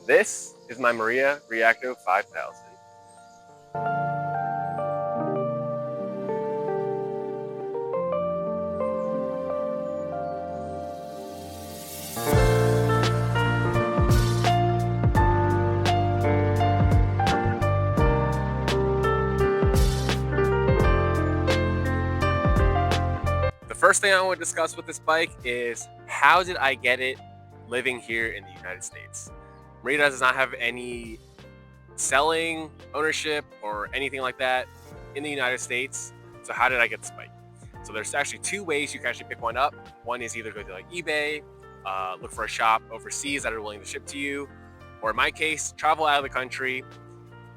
This is my Merida Reacto 5000. The first thing I want to discuss with this bike is how did I get it living here in the United States? Merida does not have any selling, ownership, or anything like that in the United States. So how did I get this bike? So there's actually two ways you can actually pick one up. One is either go to like eBay, look for a shop overseas that are willing to ship to you, or in my case, travel out of the country,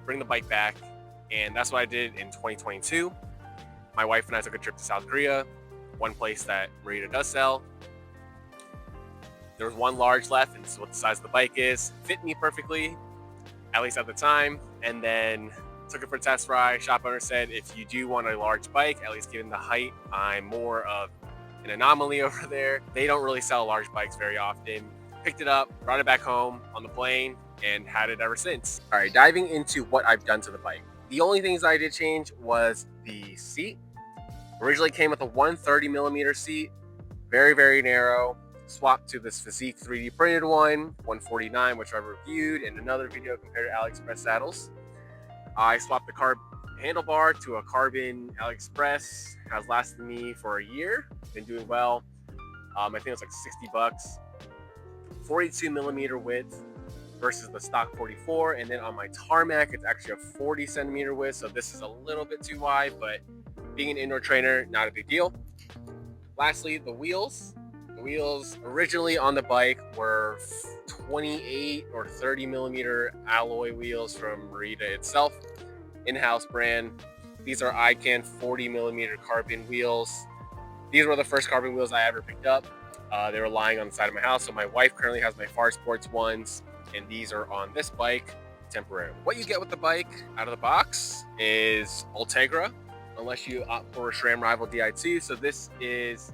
bring the bike back. And that's what I did in 2022. My wife and I took a trip to South Korea, one place that Merida does sell. There was one large left, and this is what the size of the bike is. Fit me perfectly, at least at the time. And then took it for a test ride. Shop owner said, if you do want a large bike, at least given the height, I'm more of an anomaly over there. They don't really sell large bikes very often. Picked it up, brought it back home on the plane, and had it ever since. All right, diving into what I've done to the bike. The only things I did change was the seat. Originally came with a 130 millimeter seat, very, very narrow. Swapped to this Physique 3D printed one, 149, which I reviewed in another video compared to AliExpress saddles. I swapped the carb handlebar to a carbon AliExpress. Has lasted me for a year. Been doing well. I think it's like 60 bucks. 42 millimeter width versus the stock 44. And then on my tarmac, it's actually a 40 centimeter width. So this is a little bit too wide, but being an indoor trainer, not a big deal. Lastly, the wheels. The wheels originally on the bike were 28 or 30 millimeter alloy wheels from Merida itself, in-house brand. These are ICANN 40 millimeter carbon wheels. These were the first carbon wheels I ever picked up. They were lying on the side of my house. So my wife currently has my Far Sports ones, and these are on this bike temporarily. What you get with the bike out of the box is Ultegra, unless you opt for a SRAM Rival Di2. So this is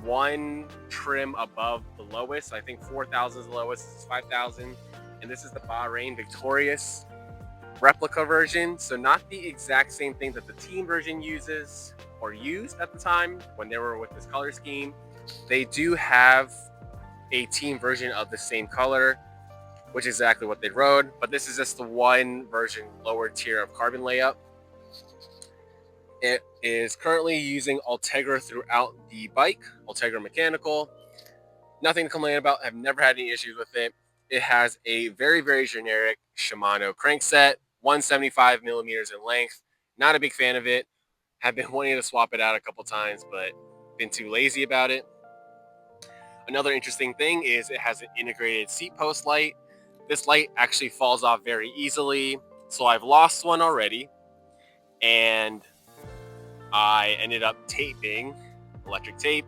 one trim above the lowest. I think 4,000 is the lowest. This is 5,000. And this is the Bahrain Victorious replica version. So not the exact same thing that the team version uses or used at the time when they were with this color scheme. They do have a team version of the same color, which is exactly what they rode. But this is just the one version lower tier of carbon layup. It is currently using Ultegra throughout the bike, Ultegra mechanical. Nothing to complain about. I've never had any issues with it. It has a very, very generic Shimano crankset, 175 millimeters in length. Not a big fan of it. Have been wanting to swap it out a couple times, but been too lazy about it. Another interesting thing is it has an integrated seat post light. This light actually falls off very easily. So I've lost one already. And I ended up taping electric tape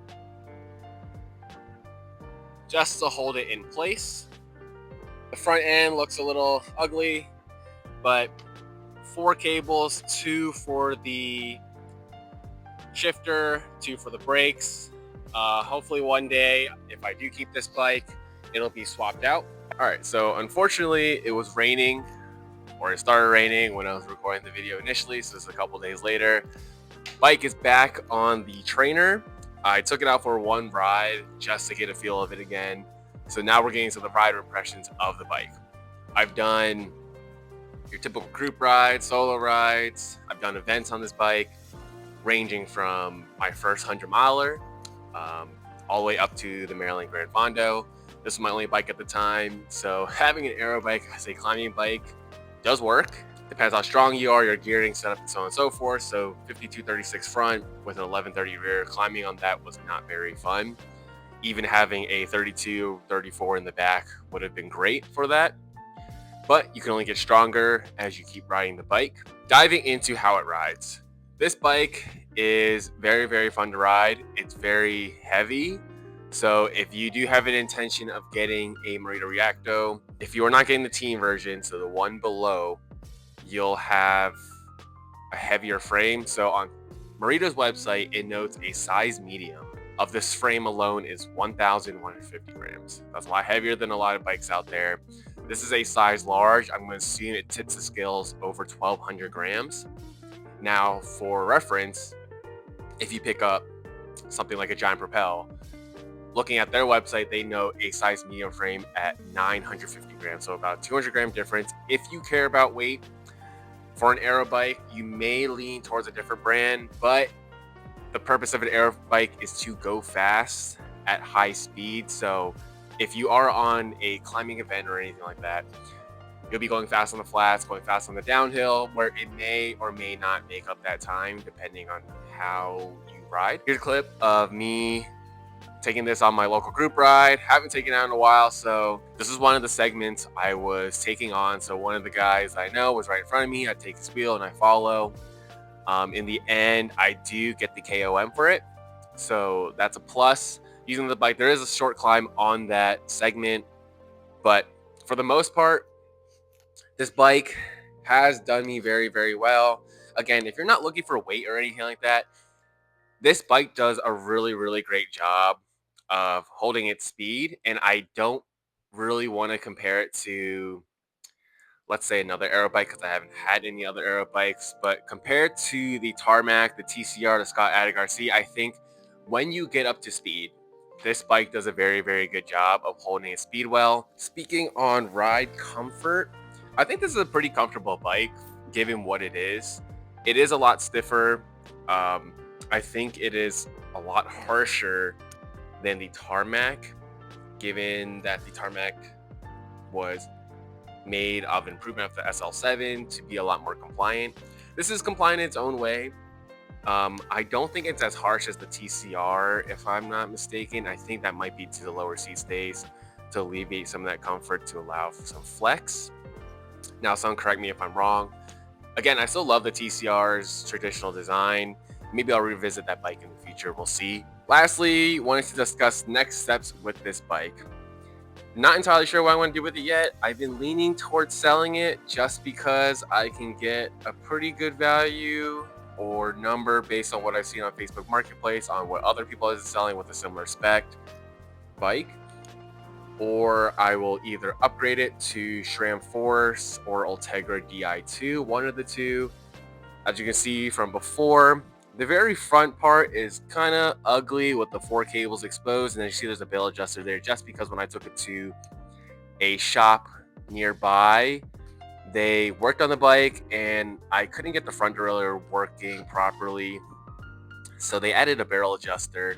just to hold it in place. The front end looks a little ugly, but 4 cables, 2 for the shifter, 2 for the brakes. Hopefully one day, if I do keep this bike, it'll be swapped out. All right, so unfortunately it was raining, or it started raining when I was recording the video initially, so this is a couple days later. Bike is back on the trainer. I took it out for one ride just to get a feel of it again. So now we're getting to the rider impressions of the bike. I've done your typical group rides, solo rides. I've done events on this bike, ranging from my first 100 miler all the way up to the Maryland Grand Fondo. This was my only bike at the time. So having an Aero bike as a climbing bike does work. Depends how strong you are, your gearing setup, and so on and so forth. So 5236 front with an 1130 rear, climbing on that was not very fun. Even having a 3234 in the back would have been great for that. But you can only get stronger as you keep riding the bike. Diving into how it rides. This bike is very, very fun to ride. It's very heavy. So if you do have an intention of getting a Merida Reacto, if you are not getting the team version, so the one below, you'll have a heavier frame. So on Merida's website, it notes a size medium of this frame alone is 1,150 grams. That's a lot heavier than a lot of bikes out there. This is a size large. I'm going to assume it tips the scales over 1,200 grams. Now, for reference, if you pick up something like a Giant Propel, looking at their website, they note a size medium frame at 950 grams, so about 200 gram difference. If you care about weight for an aero bike, you may lean towards a different brand, but the purpose of an aero bike is to go fast at high speed. So if you are on a climbing event or anything like that, you'll be going fast on the flats, going fast on the downhill, where it may or may not make up that time depending on how you ride. Here's a clip of me taking this on my local group ride. Haven't taken it out in a while, so this is one of the segments I was taking on. So one of the guys I know was right in front of me. I take his wheel and I follow. In the end, I do get the KOM for it, so that's a plus. Using the bike, there is a short climb on that segment, but for the most part, this bike has done me very, very well. Again, if you're not looking for weight or anything like that, this bike does a really, really great job of holding its speed, and I don't really want to compare it to, let's say, another aero bike because I haven't had any other aero bikes. But compared to the Tarmac, the TCR, the Scott Attic RC, I think when you get up to speed, this bike does a very, very good job of holding its speed well. Speaking on ride comfort, I think this is a pretty comfortable bike given what it is. It is a lot stiffer. I think it is a lot harsher than the Tarmac, given that the Tarmac was made of improvement of the SL7 to be a lot more compliant. This is compliant in its own way. I don't think it's as harsh as the TCR, if I'm not mistaken. I think that might be to the lower seat space to alleviate some of that comfort to allow for some flex. Now, someone correct me if I'm wrong. Again, I still love the TCR's traditional design. Maybe I'll revisit that bike in the future. We'll see. Lastly, wanted to discuss next steps with this bike. Not entirely sure what I want to do with it yet. I've been leaning towards selling it just because I can get a pretty good value or number based on what I've seen on Facebook Marketplace on what other people are selling with a similar spec bike. Or I will either upgrade it to SRAM Force or Ultegra Di2, one of the two. As you can see from before, the very front part is kind of ugly with the 4 cables exposed, and then you see there's a bail adjuster there just because when I took it to a shop nearby, they worked on the bike and I couldn't get the front derailleur working properly, so they added a barrel adjuster.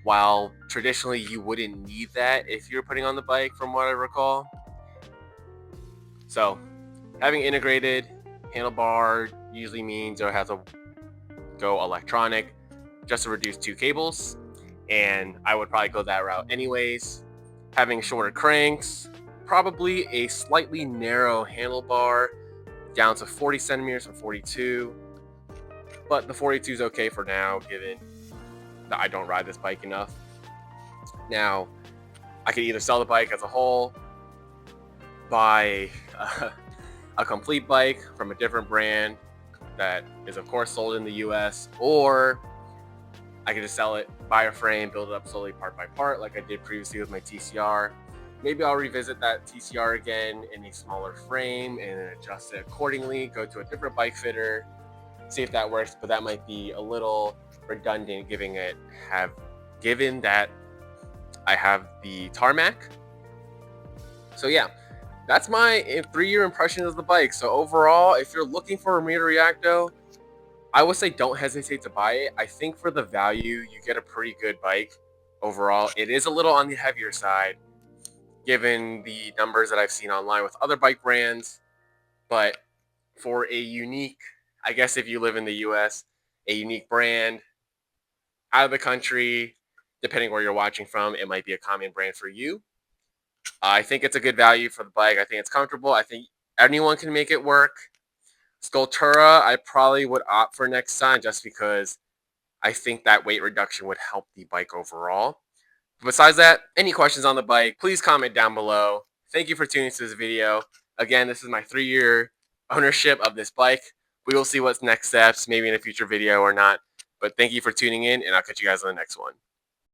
While traditionally you wouldn't need that if you're putting on the bike, from what I recall. So having integrated handlebar usually means it has to go electronic just to reduce 2 cables, and I would probably go that route anyways. Having shorter cranks, probably a slightly narrow handlebar down to 40 centimeters from 42, but the 42 is okay for now given that I don't ride this bike enough. Now, I could either sell the bike as a whole, buy a complete bike from a different brand that is of course sold in the US, or I could just sell it, buy a frame, build it up slowly part by part like I did previously with my TCR. Maybe I'll revisit that TCR again in a smaller frame and adjust it accordingly, go to a different bike fitter, see if that works, but that might be a little redundant given that I have the Tarmac. So yeah, that's my 3-year impression of the bike. So overall, if you're looking for a Merida Reacto, I would say don't hesitate to buy it. I think for the value, you get a pretty good bike overall. It is a little on the heavier side given the numbers that I've seen online with other bike brands, but for a unique, I guess if you live in the US, a unique brand out of the country, depending where you're watching from, it might be a common brand for you. I think it's a good value for the bike. I think it's comfortable. I think anyone can make it work. Sculptura, I probably would opt for next time just because I think that weight reduction would help the bike overall. Besides that, any questions on the bike, please comment down below. Thank you for tuning to this video. Again, this is my 3-year ownership of this bike. We will see what's next steps, maybe in a future video or not. But thank you for tuning in, and I'll catch you guys on the next one.